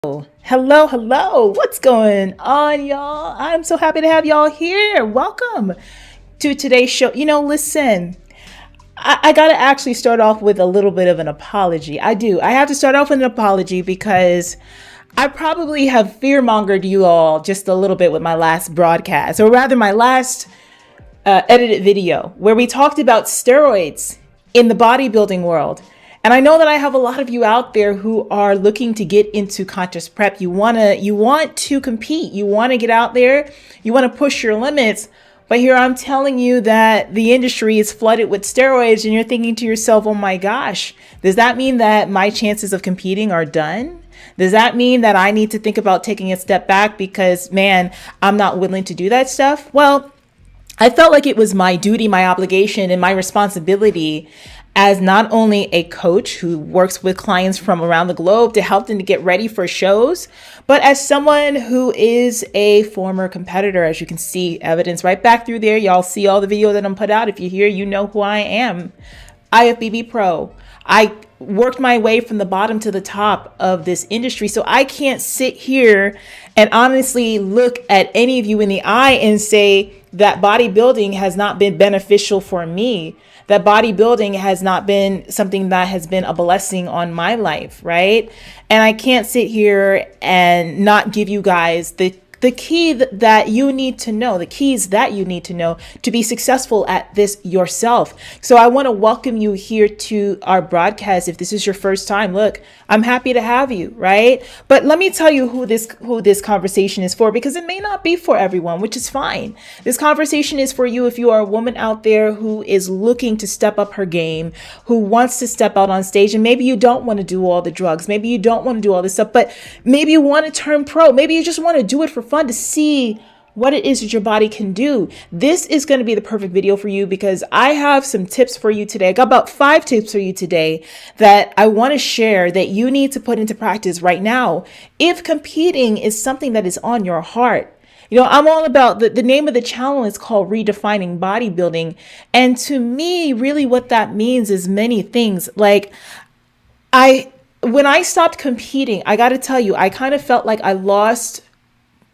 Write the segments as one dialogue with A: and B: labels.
A: Hello, hello. What's going on, y'all? I'm so happy to have y'all here. Welcome to today's show. Listen, I got to actually start off with a little bit of an apology. I do. I have to start off with an apology because I probably have fear-mongered you all just a little bit with my last broadcast, or rather my last edited video where we talked about steroids in the bodybuilding world. And I know that I have a lot of you out there who are looking to get into contest prep. You want to compete. You want to get out there. You want to push your limits. But here I'm telling you that the industry is flooded with steroids, and you're thinking to yourself, oh my gosh, does that mean that my chances of competing are done? Does that mean that I need to think about taking a step back because, man, I'm not willing to do that stuff? Well, I felt like it was my duty, my obligation, and my responsibility as not only a coach who works with clients from around the globe to help them to get ready for shows, but as someone who is a former competitor. As you can see evidence right back through there. Y'all see all the video that I'm put out. If you're here, you know who I am. IFBB Pro. I worked my way from the bottom to the top of this industry. So I can't sit here and honestly look at any of you in the eye and say that bodybuilding has not been beneficial for me, that bodybuilding has not been something that has been a blessing on my life, right? And I can't sit here and not give you guys the key that you need to know, the keys that you need to know to be successful at this yourself. So I want to welcome you here to our broadcast. If this is your first time, look, I'm happy to have you, right? But let me tell you who this conversation is for, because it may not be for everyone, which is fine. This conversation is for you if you are a woman out there who is looking to step up her game, who wants to step out on stage, and maybe you don't want to do all the drugs, maybe you don't want to do all this stuff, but maybe you want to turn pro, maybe you just want to do it for fun to see what it is that your body can do. This is going to be the perfect video for you because I have some tips for you today. I got about 5 tips for you today that I want to share that you need to put into practice right now if competing is something that is on your heart. I'm all about the name of the channel is called Redefining Bodybuilding. And to me, really what that means is many things. Like when I stopped competing, I got to tell you, I kind of felt like I lost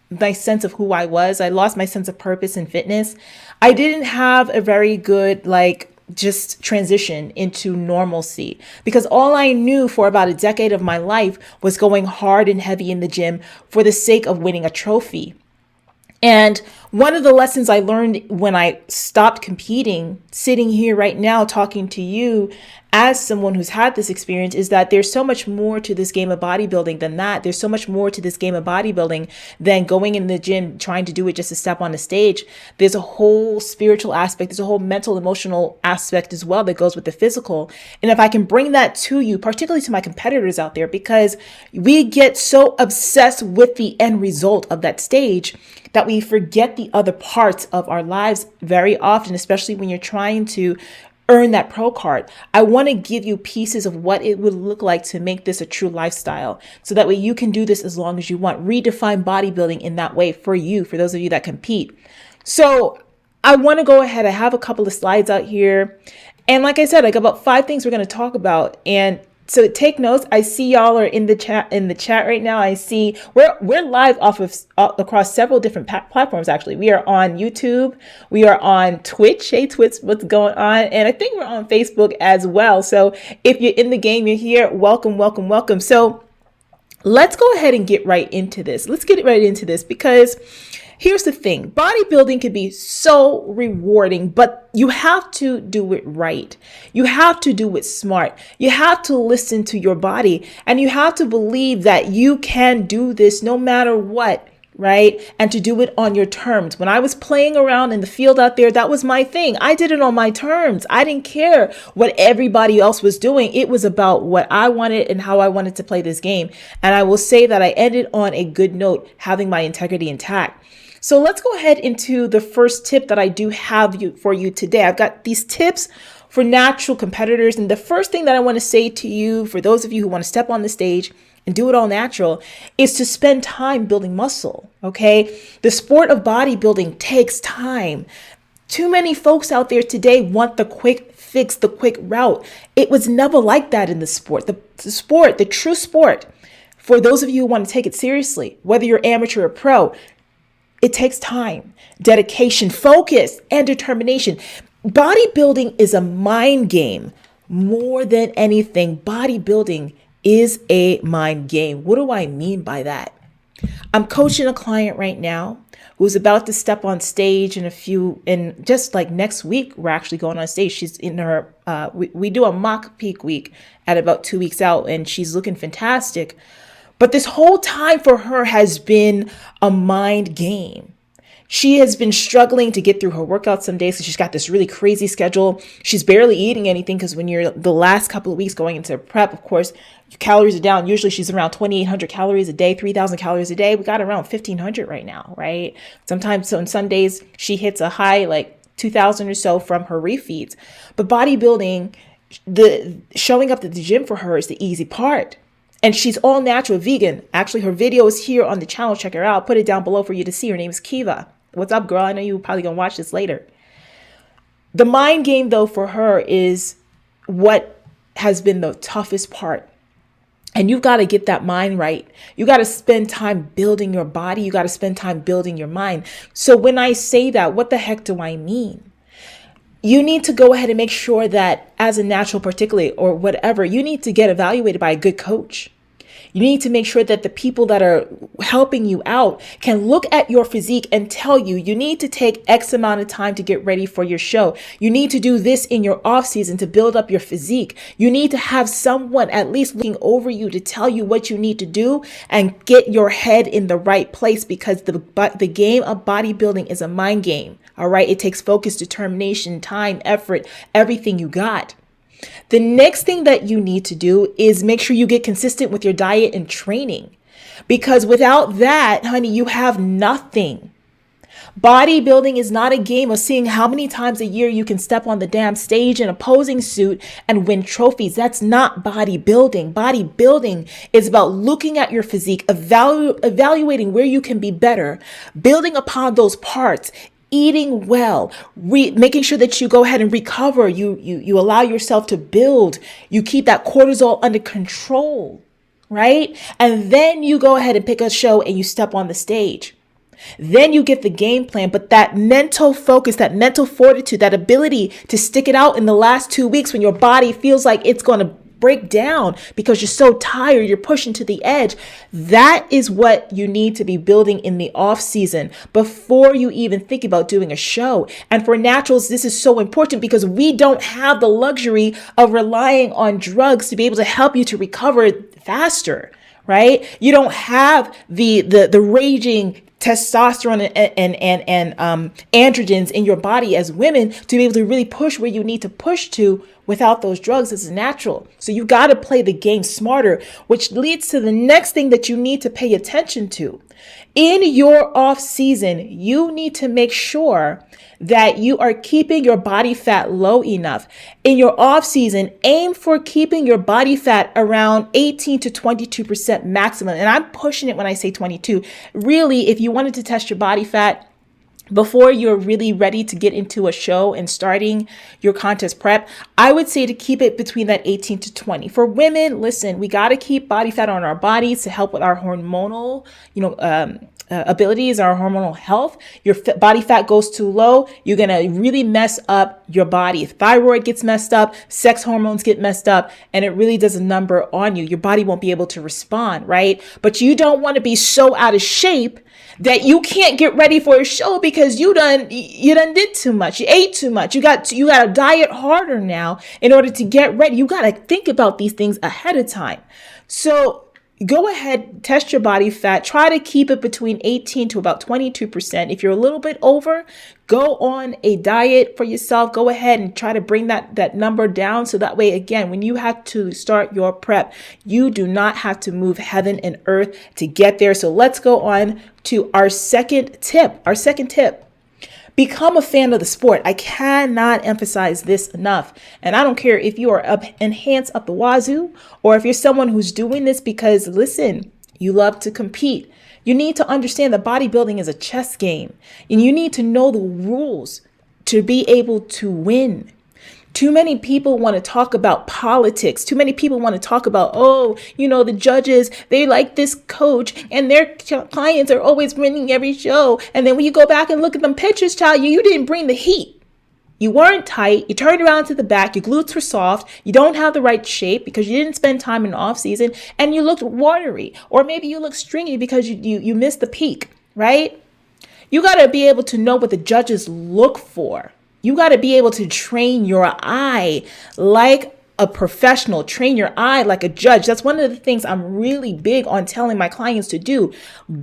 A: my sense of who I was. I lost my sense of purpose and fitness. I didn't have a very good, just transition into normalcy because all I knew for about a decade of my life was going hard and heavy in the gym for the sake of winning a trophy. And one of the lessons I learned when I stopped competing, sitting here right now talking to you as someone who's had this experience, is that there's so much more to this game of bodybuilding than that. There's so much more to this game of bodybuilding than going in the gym, trying to do it just to step on the stage. There's a whole spiritual aspect. There's a whole mental, emotional aspect as well that goes with the physical. And if I can bring that to you, particularly to my competitors out there, because we get so obsessed with the end result of that stage that we forget the other parts of our lives very often, especially when you're trying to earn that pro card. I want to give you pieces of what it would look like to make this a true lifestyle. So that way you can do this as long as you want. Redefine bodybuilding in that way for you, for those of you that compete. So I want to go ahead. I have a couple of slides out here. And like I said, I got about 5 things we're going to talk about. And so take notes. I see y'all are in the chat right now. I see we're live across several different platforms. Actually, we are on YouTube. We are on Twitch. Hey, Twitch, what's going on? And I think we're on Facebook as well. So if you're in the game, you're here. Welcome, welcome, welcome. So let's go ahead and get right into this. Let's get right into this because here's the thing. Bodybuilding can be so rewarding, but you have to do it right. You have to do it smart. You have to listen to your body, and you have to believe that you can do this no matter what, right? And to do it on your terms. When I was playing around in the field out there, that was my thing. I did it on my terms. I didn't care what everybody else was doing. It was about what I wanted and how I wanted to play this game. And I will say that I ended on a good note, having my integrity intact. So let's go ahead into the first tip that I do have for you today. I've got these tips for natural competitors. And the first thing that I want to say to you, for those of you who want to step on the stage and do it all natural, is to spend time building muscle. Okay. The sport of bodybuilding takes time. Too many folks out there today want the quick fix, the quick route. It was never like that in the sport. The true sport For those of you who want to take it seriously, whether you're amateur or pro, it takes time, dedication, focus, and determination. Bodybuilding is a mind game more than anything. Bodybuilding is a mind game. What do I mean by that? I'm coaching a client right now who's about to step on stage in just like next week. We're actually going on stage. She's in her, we do a mock peak week at about 2 weeks out, and she's looking fantastic. But this whole time for her has been a mind game. She has been struggling to get through her workouts some days because she's got this really crazy schedule. She's barely eating anything because when you're the last couple of weeks going into prep, of course, calories are down. Usually she's around 2,800 calories a day, 3,000 calories a day. We got around 1,500 right now, right? Sometimes, so on some days, she hits a high like 2,000 or so from her refeeds. But bodybuilding, the showing up at the gym for her is the easy part. And she's all natural vegan. Actually, her video is here on the channel. Check her out. Put it down below for you to see. Her name is Kiva. What's up, girl? I know you're probably going to watch this later. The mind game, though, for her is what has been the toughest part. And you've got to get that mind right. You got to spend time building your body. You got to spend time building your mind. So when I say that, what the heck do I mean? You need to go ahead and make sure that as a natural particularly or whatever, you need to get evaluated by a good coach. You need to make sure that the people that are helping you out can look at your physique and tell you, you need to take X amount of time to get ready for your show. You need to do this in your off season to build up your physique. You need to have someone at least looking over you to tell you what you need to do and get your head in the right place, because the game of bodybuilding is a mind game. All right. It takes focus, determination, time, effort, everything you got. The next thing that you need to do is make sure you get consistent with your diet and training, because without that, honey, you have nothing. Bodybuilding is not a game of seeing how many times a year you can step on the damn stage in a posing suit and win trophies. That's not bodybuilding. Bodybuilding is about looking at your physique, evaluating where you can be better, building upon those parts, eating well, making sure that you go ahead and recover. You allow yourself to build. You keep that cortisol under control, right? And then you go ahead and pick a show and you step on the stage. Then you get the game plan, but that mental focus, that mental fortitude, that ability to stick it out in the last 2 weeks when your body feels like it's going to break down because you're so tired, you're pushing to the edge. That is what you need to be building in the off season before you even think about doing a show. And for naturals, this is so important because we don't have the luxury of relying on drugs to be able to help you to recover faster, right? You don't have the raging testosterone and androgens in your body as women to be able to really push where you need to push to without those drugs as a natural. So you got to play the game smarter, which leads to the next thing that you need to pay attention to. In your off season, you need to make sure that you are keeping your body fat low enough. In your off season, aim for keeping your body fat around 18 to 22% maximum. And I'm pushing it when I say 22. Really, if you wanted to test your body fat before you're really ready to get into a show and starting your contest prep, I would say to keep it between that 18 to 20. For women, listen, we got to keep body fat on our bodies to help with our hormonal, abilities, our hormonal health. Your body fat goes too low, you're going to really mess up your body. If thyroid gets messed up, sex hormones get messed up, and it really does a number on you. Your body won't be got to respond, right? But you don't want to be so out of shape that you can't get ready for a show because you done did too much. You ate too much. You got to diet harder now in order to get ready. You got to think about these things ahead of time. So go ahead, test your body fat. Try to keep it between 18 to about 22%. If you're a little bit over, go on a diet for yourself. Go ahead and try to bring that number down. So that way, again, when you have to start your prep, you do not have to move heaven and earth to get there. So let's go on to our second tip. Become a fan of the sport. I cannot emphasize this enough. And I don't care if you are enhanced up the wazoo or if you're someone who's doing this because, listen, you love to compete. You need to understand that bodybuilding is a chess game and you need to know the rules to be able to win. Too many people want to talk about politics. Too many people want to talk about, oh, the judges, they like this coach and their clients are always winning every show. And then when you go back and look at them pictures, child, you didn't bring the heat. You weren't tight. You turned around to the back. Your glutes were soft. You don't have the right shape because you didn't spend time in off season, and you looked watery, or maybe you look stringy because you missed the peak, right? You got to be able to know what the judges look for. You got to be able to train your eye like a professional, train your eye like a judge. That's one of the things I'm really big on telling my clients to do.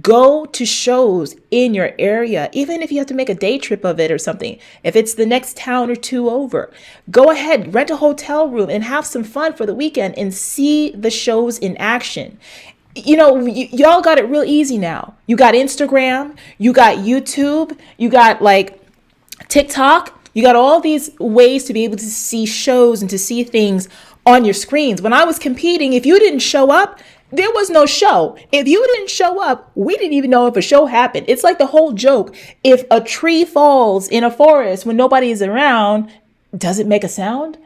A: Go to shows in your area, even if you have to make a day trip of it or something. If it's the next town or two over, go ahead, rent a hotel room and have some fun for the weekend and see the shows in action. Y'all got it real easy now. You got Instagram, you got YouTube, you got like TikTok. You got all these ways to be able to see shows and to see things on your screens. When I was competing, if you didn't show up, there was no show. If you didn't show up, we didn't even know if a show happened. It's like the whole joke. If a tree falls in a forest when nobody is around, does it make a sound?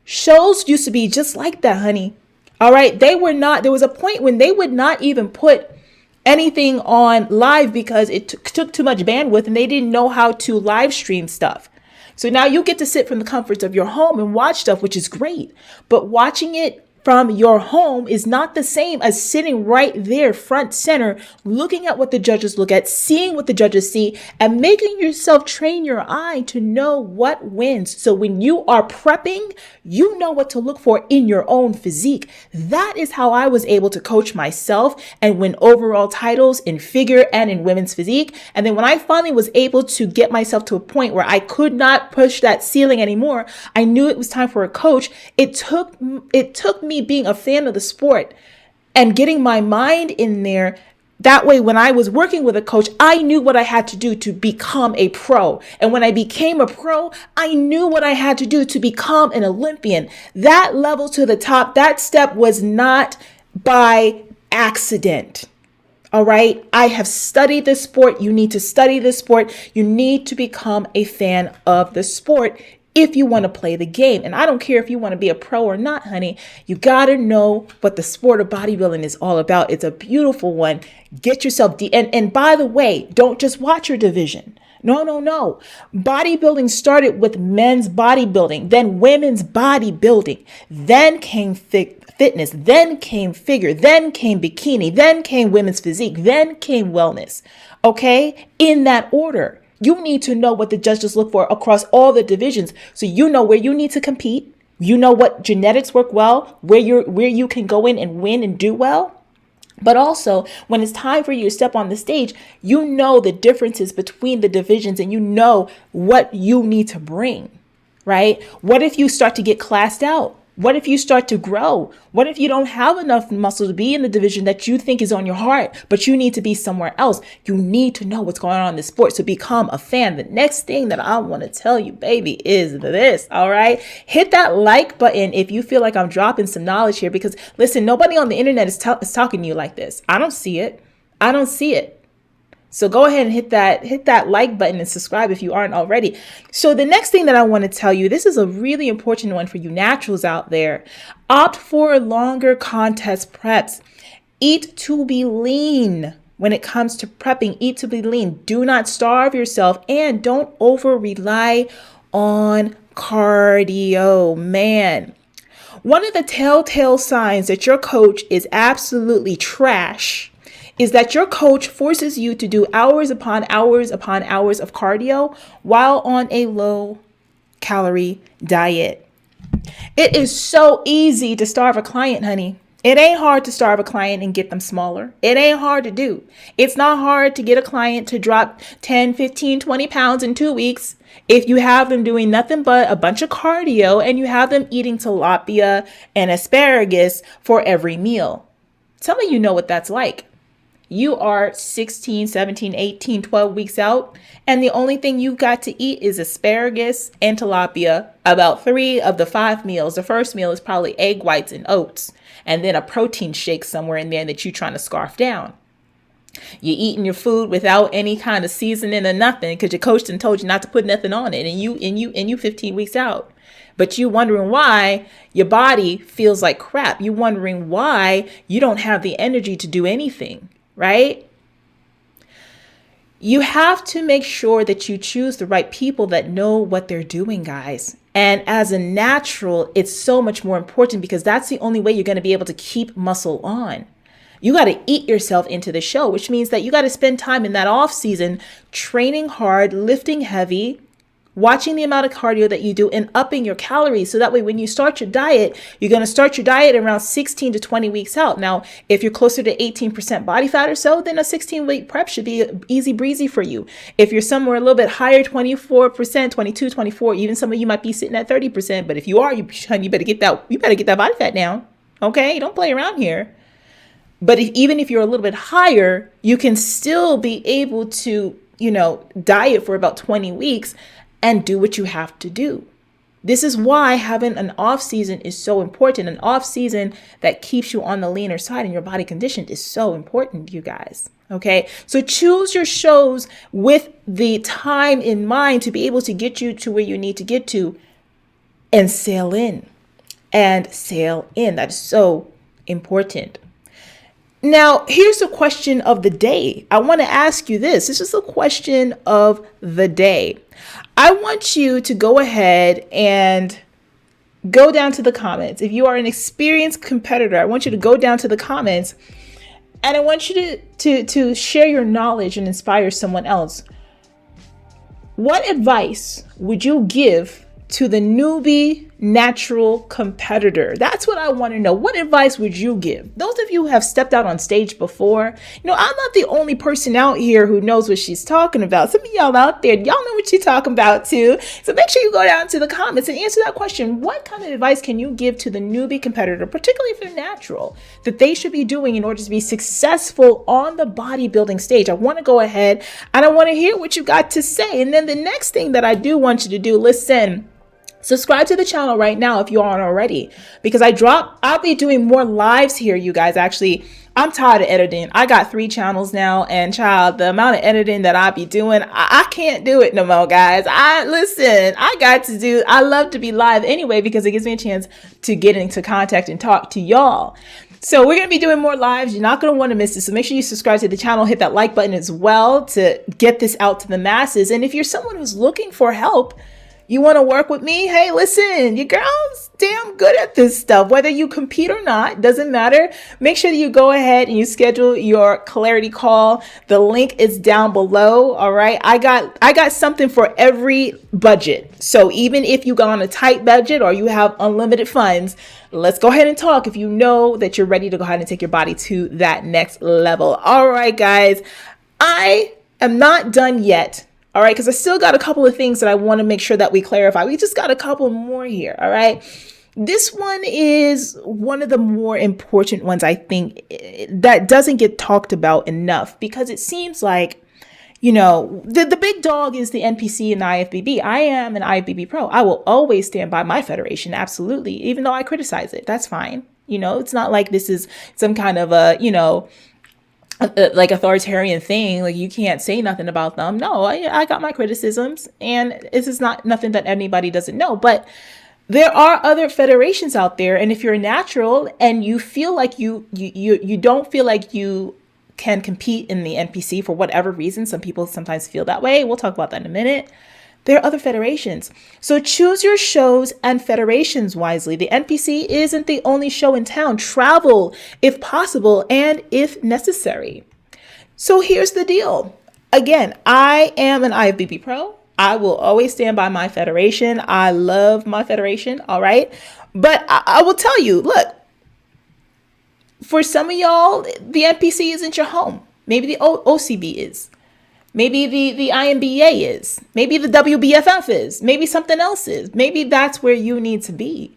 A: Shows used to be just like that, honey. All right. There was a point when they would not even put anything on live because it took too much bandwidth and they didn't know how to live stream stuff. So now you get to sit from the comforts of your home and watch stuff, which is great. But watching it from your home is not the same as sitting right there front center, looking at what the judges look at, seeing what the judges see, and making yourself train your eye to know what wins. So when you are prepping, you know what to look for in your own physique. That is how I was able to coach myself and win overall titles in figure and in women's physique. And then when I finally was able to get myself to a point where I could not push that ceiling anymore, I knew it was time for a coach. It took me being a fan of the sport and getting my mind in there. That way, when I was working with a coach, I knew what I had to do to become a pro. And when I became a pro, I knew what I had to do to become an Olympian. That level to the top, that step was not by accident. All right. I have studied this sport. You need to study this sport. You need to become a fan of the sport if you want to play the game. And I don't care if you want to be a pro or not, honey. You got to know what the sport of bodybuilding is all about. It's a beautiful one. Get yourself and by the way, don't just watch your division. No. Bodybuilding started with men's bodybuilding, then women's bodybuilding, then came fitness, then came figure, then came bikini, then came women's physique, then came wellness. Okay? In that order. You need to know what the judges look for across all the divisions. So you know where you need to compete. You know what genetics work well, where you can go in and win and do well. But also, when it's time for you to step on the stage, you know the differences between the divisions and you know what you need to bring, right? What if you start to get classed out? What if you start to grow? What if you don't have enough muscle to be in the division that you think is on your heart, but you need to be somewhere else? You need to know what's going on in the sport to become a fan. The next thing that I want to tell you, baby, is this. All right. Hit that like button if you feel like I'm dropping some knowledge here, because listen, nobody on the internet is talking to you like this. I don't see it. So go ahead and hit that like button and subscribe if you aren't already. So the next thing that I want to tell you, this is a really important one for you naturals out there. Opt for longer contest preps. Eat to be lean. When it comes to prepping, eat to be lean. Do not starve yourself and don't over rely on cardio. Man, one of the telltale signs that your coach is absolutely trash is that your coach forces you to do hours upon hours upon hours of cardio while on a low calorie diet. It is so easy to starve a client, honey. It ain't hard to starve a client and get them smaller. It ain't hard to do. It's not hard to get a client to drop 10, 15, 20 pounds in 2 weeks if you have them doing nothing but a bunch of cardio and you have them eating tilapia and asparagus for every meal. Some of you know what that's like. You are 16, 17, 18, 12 weeks out, and the only thing you got to eat is asparagus and tilapia about 3 of the 5 meals. The first meal is probably egg whites and oats, and then a protein shake somewhere in there that you're trying to scarf down. You're eating your food without any kind of seasoning or nothing because your coach done told you not to put nothing on it, and you 15 weeks out. But you wondering why your body feels like crap. You wondering why you don't have the energy to do anything, right? You have to make sure that you choose the right people that know what they're doing, guys. And as a natural, it's so much more important because that's the only way you're going to be able to keep muscle on. You got to eat yourself into the show, which means that you got to spend time in that off season training hard, lifting heavy, watching the amount of cardio that you do, and upping your calories. So that way, when you start your diet, you're going to start your diet around 16 to 20 weeks out. Now, if you're closer to 18% body fat or so, then a 16-week prep should be easy breezy for you. If you're somewhere a little bit higher, 24%, 22, 24, even some of you might be sitting at 30%. But if you are, you better get that body fat down. Okay, don't play around here. But even if you're a little bit higher, you can still be able to, diet for about 20 weeks and do what you have to do. This is why having an off season is so important. An off season that keeps you on the leaner side and your body conditioned is so important, you guys. Okay, so choose your shows with the time in mind to be able to get you to where you need to get to, and sail in. That is so important. Now, here's the question of the day. I want to ask you this. This is the question of the day. I want you to go ahead and go down to the comments. If you are an experienced competitor, I want you to go down to the comments and I want you to share your knowledge and inspire someone else. What advice would you give to the newbie natural competitor? That's what I want to know. What advice would you give? Those of you who have stepped out on stage before, I'm not the only person out here who knows what she's talking about. Some of y'all out there, y'all know what she's talking about too. So make sure you go down to the comments and answer that question. What kind of advice can you give to the newbie competitor, particularly if they're natural, that they should be doing in order to be successful on the bodybuilding stage? I want to go ahead and I want to hear what you got to say. And then the next thing that I do want you to do, listen, subscribe to the channel right now if you aren't already, because I'll be doing more lives here, you guys. Actually, I'm tired of editing. I got 3 channels now, and child, the amount of editing that I be doing, I can't do it no more, guys. I love to be live anyway, because it gives me a chance to get into contact and talk to y'all. So we're going to be doing more lives. You're not going to want to miss this. So make sure you subscribe to the channel, hit that like button as well to get this out to the masses. And if you're someone who's looking for help, you want to work with me? Hey, listen, your girl's damn good at this stuff. Whether you compete or not, doesn't matter. Make sure that you go ahead and you schedule your clarity call. The link is down below. All right. I got something for every budget. So even if you go on a tight budget or you have unlimited funds, let's go ahead and talk if you know that you're ready to go ahead and take your body to that next level. All right, guys, I am not done yet. All right, because I still got a couple of things that I want to make sure that we clarify. We just got a couple more here. All right. This one is one of the more important ones, I think, that doesn't get talked about enough, because it seems like, the big dog is the NPC and the IFBB. I am an IFBB pro. I will always stand by my federation. Absolutely. Even though I criticize it. That's fine. It's not like this is some kind of like authoritarian thing, like you can't say nothing about them. No, I got my criticisms, and this is not nothing that anybody doesn't know. But there are other federations out there, and if you're natural and you feel like you don't feel like you can compete in the NPC for whatever reason, some people sometimes feel that way. We'll talk about that in a minute. There are other federations. So choose your shows and federations wisely. The NPC isn't the only show in town. Travel if possible and if necessary. So here's the deal. Again, I am an IFBB pro. I will always stand by my federation. I love my federation. All right. But I will tell you, look, for some of y'all, the NPC isn't your home. Maybe the OCB is. Maybe the IMBA is. Maybe the WBFF is. Maybe something else is. Maybe that's where you need to be.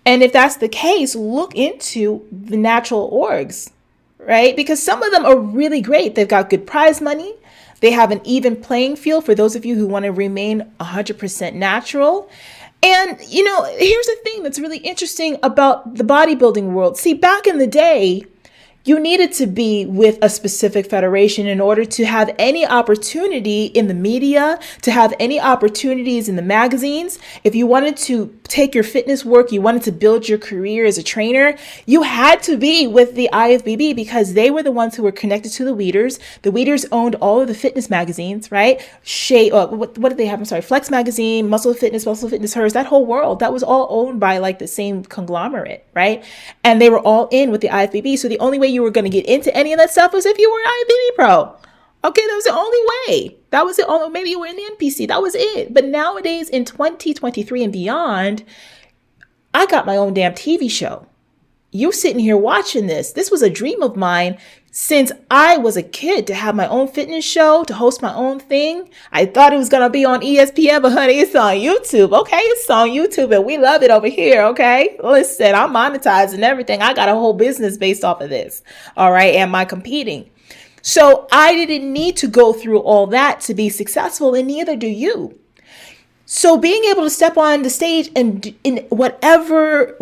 A: And if that's the case, look into the natural orgs, right? Because some of them are really great. They've got good prize money. They have an even playing field for those of you who want to remain 100% natural. And, here's the thing that's really interesting about the bodybuilding world. See, back in the day, You needed to be with a specific federation in order to have any opportunity in the media, to have any opportunities in the magazines. If you wanted to take your fitness work, you wanted to build your career as a trainer, you had to be with the IFBB because they were the ones who were connected to the leaders. The leaders owned all of the fitness magazines, right? What did they have? I'm sorry, Flex Magazine, Muscle Fitness Hers, that whole world, that was all owned by like the same conglomerate, right? And they were all in with the IFBB. So the only way you were going to get into any of that stuff was if you were an IFBB pro. Okay, that was the only way. That was the only, maybe you were in the NPC. That was it. But nowadays in 2023 and beyond, I got my own damn TV show. You sitting here watching this. This was a dream of mine since I was a kid, to have my own fitness show, to host my own thing. I thought it was going to be on ESPN, but honey, it's on YouTube. Okay, it's on YouTube and we love it over here. Okay, listen, I'm monetizing everything. I got a whole business based off of this. All right, and my competing. So I didn't need to go through all that to be successful, and neither do you. So being able to step on the stage and in whatever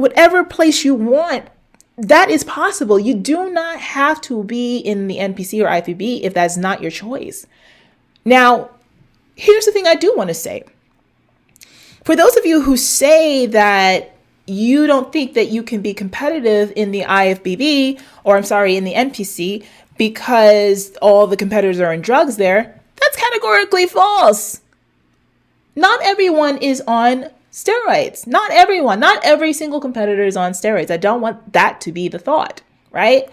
A: place you want, that is possible. You do not have to be in the NPC or IFBB if that's not your choice. Now, here's the thing I do want to say. For those of you who say that you don't think that you can be competitive in the IFBB, or I'm sorry, in the NPC, because all the competitors are on drugs there, that's categorically false. Not everyone is on steroids. Not everyone, not every single competitor is on steroids. I don't want that to be the thought, right?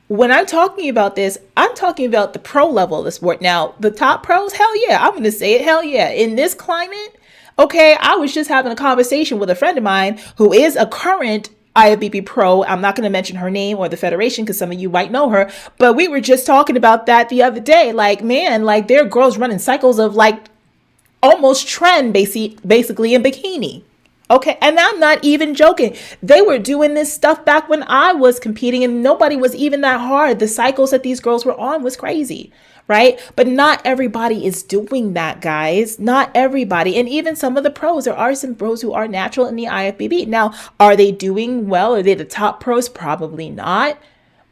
A: When I'm talking about this, I'm talking about the pro level of the sport. Now, the top pros, hell yeah, I'm going to say it, hell yeah. In this climate, okay, I was just having a conversation with a friend of mine who is a current IFBB pro. I'm not going to mention her name or the federation because some of you might know her, but we were just talking about that the other day. Like, man, like there are girls running cycles of like almost trend basically in bikini. Okay. And I'm not even joking. They were doing this stuff back when I was competing and nobody was even that hard. The cycles that these girls were on was crazy, right? But not everybody is doing that, guys. Not everybody. And even some of the pros, there are some pros who are natural in the IFBB. Now, are they doing well? Are they the top pros? Probably not.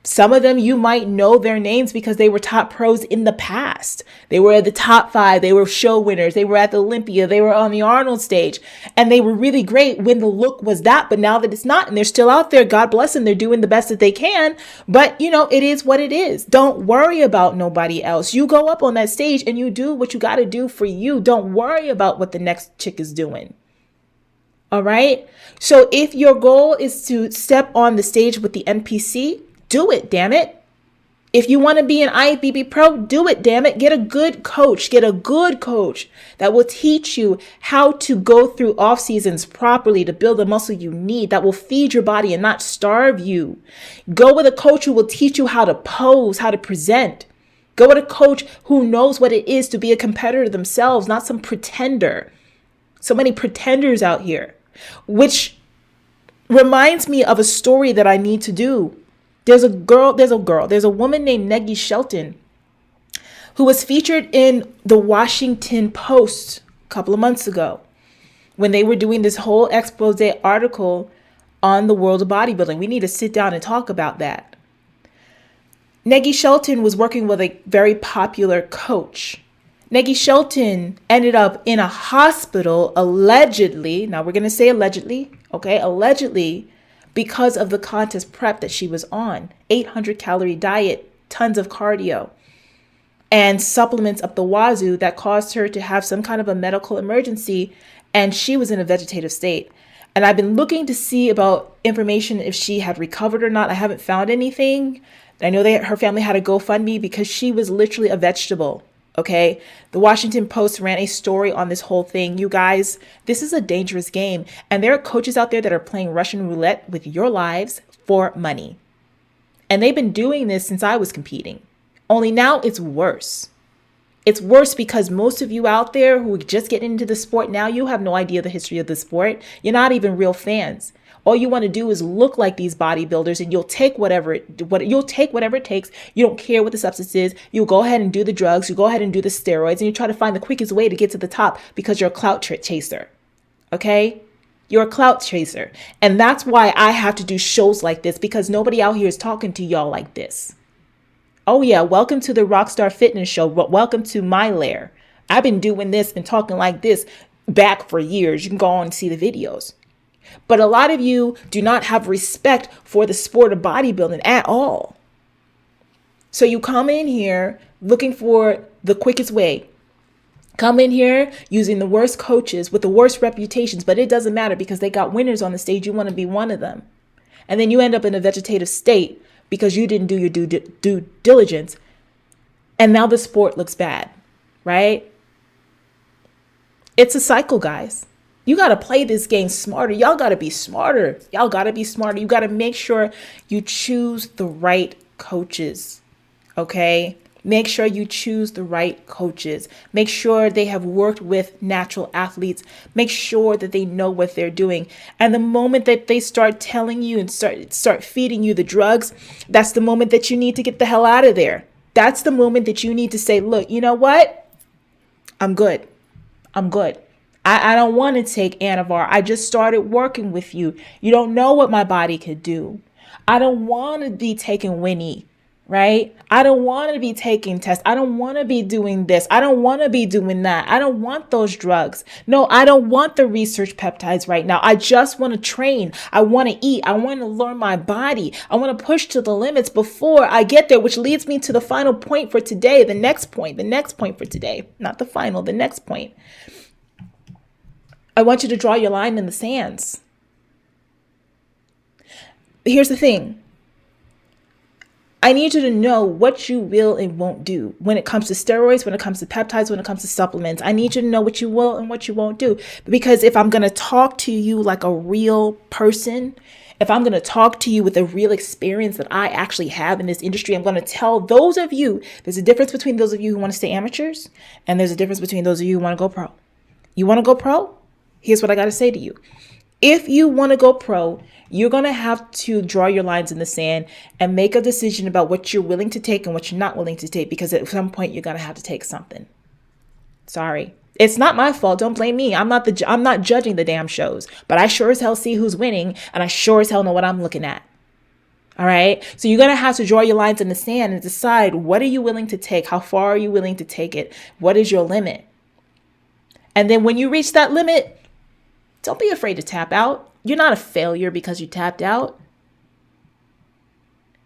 A: Some of them, you might know their names because they were top pros in the past. They were at the top 5. They were show winners. They were at the Olympia. They were on the Arnold stage. And they were really great when the look was that. But now that it's not, and they're still out there, God bless them. They're doing the best that they can. But, you know, it is what it is. Don't worry about nobody else. You go up on that stage and you do what you got to do for you. Don't worry about what the next chick is doing. All right. So if your goal is to step on the stage with the NPC, do it, damn it. If you want to be an IFBB pro, do it, damn it. Get a good coach. Get a good coach that will teach you how to go through off seasons properly to build the muscle you need, that will feed your body and not starve you. Go with a coach who will teach you how to pose, how to present. Go with a coach who knows what it is to be a competitor themselves, not some pretender. So many pretenders out here, which reminds me of a story that I need to do. There's a woman named Negi Shelton who was featured in the Washington Post a couple of months ago when they were doing this whole expose article on the world of bodybuilding. We need to sit down and talk about that. Negi Shelton was working with a very popular coach. Negi Shelton ended up in a hospital allegedly. Now we're going to say allegedly, okay? Allegedly, because of the contest prep that she was on. 800 calorie diet, tons of cardio, and supplements up the wazoo that caused her to have some kind of a medical emergency. And she was in a vegetative state. And I've been looking to see about information if she had recovered or not. I haven't found anything. I know that her family had a GoFundMe because she was literally a vegetable. Okay, the Washington Post ran a story on this whole thing. You guys, this is a dangerous game. And there are coaches out there that are playing Russian roulette with your lives for money. And they've been doing this since I was competing. Only now it's worse. It's worse because most of you out there who are just getting into the sport now, you have no idea the history of the sport. You're not even real fans. All you want to do is look like these bodybuilders, and you'll take whatever it takes. You don't care what the substance is. You'll go ahead and do the drugs. You go ahead and do the steroids, and you try to find the quickest way to get to the top because you're a clout chaser. Okay? You're a clout chaser. And that's why I have to do shows like this, because nobody out here is talking to y'all like this. Oh yeah, welcome to the Rockstar Fitness Show. Welcome to my lair. I've been doing this and talking like this back for years. You can go on and see the videos. But a lot of you do not have respect for the sport of bodybuilding at all. So you come in here looking for the quickest way. Come in here using the worst coaches with the worst reputations, but it doesn't matter because they got winners on the stage. You want to be one of them. And then you end up in a vegetative state because you didn't do your due diligence. And now the sport looks bad, right? It's a cycle, guys. You got to play this game smarter. Y'all got to be smarter. Y'all got to be smarter. You got to make sure you choose the right coaches, okay? Make sure you choose the right coaches. Make sure they have worked with natural athletes. Make sure that they know what they're doing. And the moment that they start telling you and start feeding you the drugs, that's the moment that you need to get the hell out of there. That's the moment that you need to say, look, you know what? I'm good. I'm good. I don't want to take Anavar. I just started working with you. You don't know what my body could do. I don't want to be taking Winnie. Right? I don't want to be taking tests. I don't want to be doing this. I don't want to be doing that. I don't want those drugs. No, I don't want the research peptides right now. I just want to train. I want to eat. I want to learn my body. I want to push to the limits before I get there, which leads me to the final point for today, the next point for today, not the final, the next point. I want you to draw your line in the sands. Here's the thing. I need you to know what you will and won't do when it comes to steroids, when it comes to peptides, when it comes to supplements. I need you to know what you will and what you won't do. Because if I'm going to talk to you like a real person, if I'm going to talk to you with a real experience that I actually have in this industry, I'm going to tell those of you, there's a difference between those of you who want to stay amateurs, and there's a difference between those of you who want to go pro. You want to go pro? Here's what I got to say to you. If you want to go pro, you're going to have to draw your lines in the sand and make a decision about what you're willing to take and what you're not willing to take, because at some point you're going to have to take something. Sorry. It's not my fault. Don't blame me. I'm not judging the damn shows, but I sure as hell see who's winning, and I sure as hell know what I'm looking at. All right. So you're going to have to draw your lines in the sand and decide, what are you willing to take? How far are you willing to take it? What is your limit? And then when you reach that limit, don't be afraid to tap out. You're not a failure because you tapped out.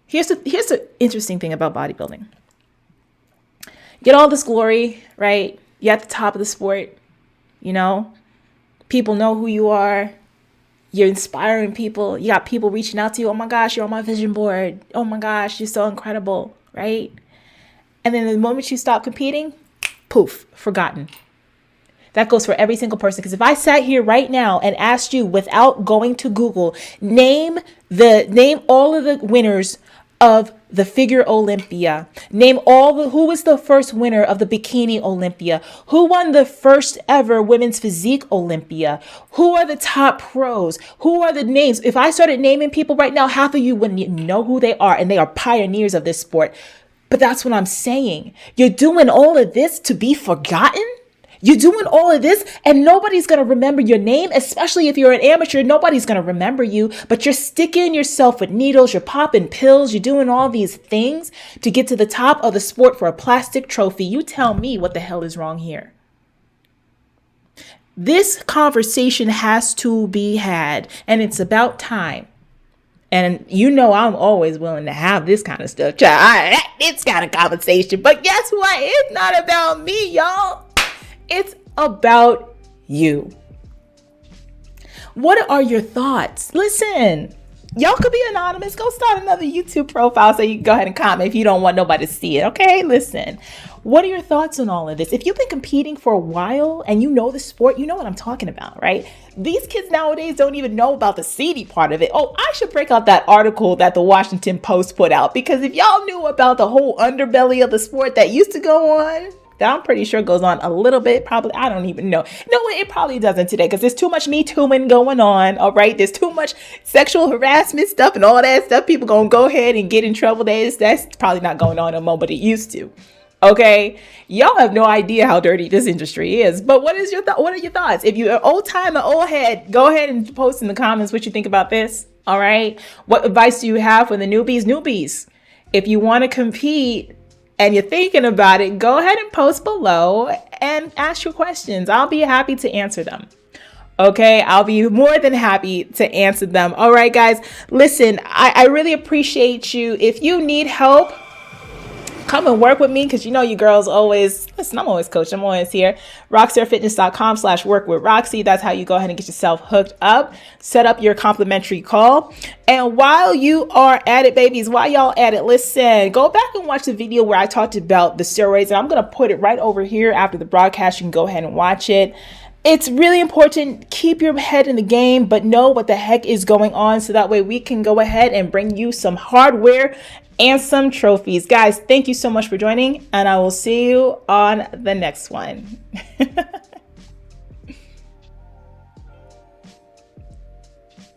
A: Here's the interesting thing about bodybuilding. Get all this glory, right? You're at the top of the sport, you know? People know who you are. You're inspiring people. You got people reaching out to you. Oh my gosh, you're on my vision board. Oh my gosh, you're so incredible, right? And then the moment you stop competing, poof, forgotten. That goes for every single person. Because if I sat here right now and asked you without going to Google, name all of the winners of the figure Olympia. Name who was the first winner of the bikini Olympia? Who won the first ever women's physique Olympia? Who are the top pros? Who are the names? If I started naming people right now, half of you wouldn't know who they are, and they are pioneers of this sport. But that's what I'm saying. You're doing all of this to be forgotten? You're doing all of this and nobody's going to remember your name, especially if you're an amateur. Nobody's going to remember you, but you're sticking yourself with needles. You're popping pills. You're doing all these things to get to the top of the sport for a plastic trophy. You tell me what the hell is wrong here. This conversation has to be had, and it's about time. And you know I'm always willing to have this kind of stuff. It's kind of conversation. But guess what? It's not about me, y'all. It's about you. What are your thoughts? Listen, y'all could be anonymous. Go start another YouTube profile so you can go ahead and comment if you don't want nobody to see it. Okay, listen. What are your thoughts on all of this? If you've been competing for a while and you know the sport, you know what I'm talking about, right? These kids nowadays don't even know about the seedy part of it. Oh, I should break out that article that the Washington Post put out, because if y'all knew about the whole underbelly of the sport that used to go on, that I'm pretty sure goes on a little bit, probably, I don't even know. No, it probably doesn't today, because there's too much Me Tooing going on, all right? There's too much sexual harassment stuff and all that stuff. People gonna go ahead and get in trouble. That's probably not going on no more, but it used to. Okay, y'all have no idea how dirty this industry is. But what is your what are your thoughts? If you're old time or old head, go ahead and post in the comments what you think about this. All right, what advice do you have for the newbies? If you want to compete and you're thinking about it, go ahead and post below and ask your questions. I'll be happy to answer them. Okay, I'll be more than happy to answer them. All right, guys, listen, I really appreciate you. If you need help, come and work with me, because you know you girls always, listen, I'm always coaching, I'm always here. rockstarfitness.com/workwithroxy. That's how you go ahead and get yourself hooked up. Set up your complimentary call. And while you are at it, babies, while y'all at it, listen, go back and watch the video where I talked about the steroids. And I'm going to put it right over here after the broadcast. You can go ahead and watch it. It's really important. Keep your head in the game, but know what the heck is going on, so that way we can go ahead and bring you some hardware and some trophies. Guys, thank you so much for joining, and I will see you on the next one.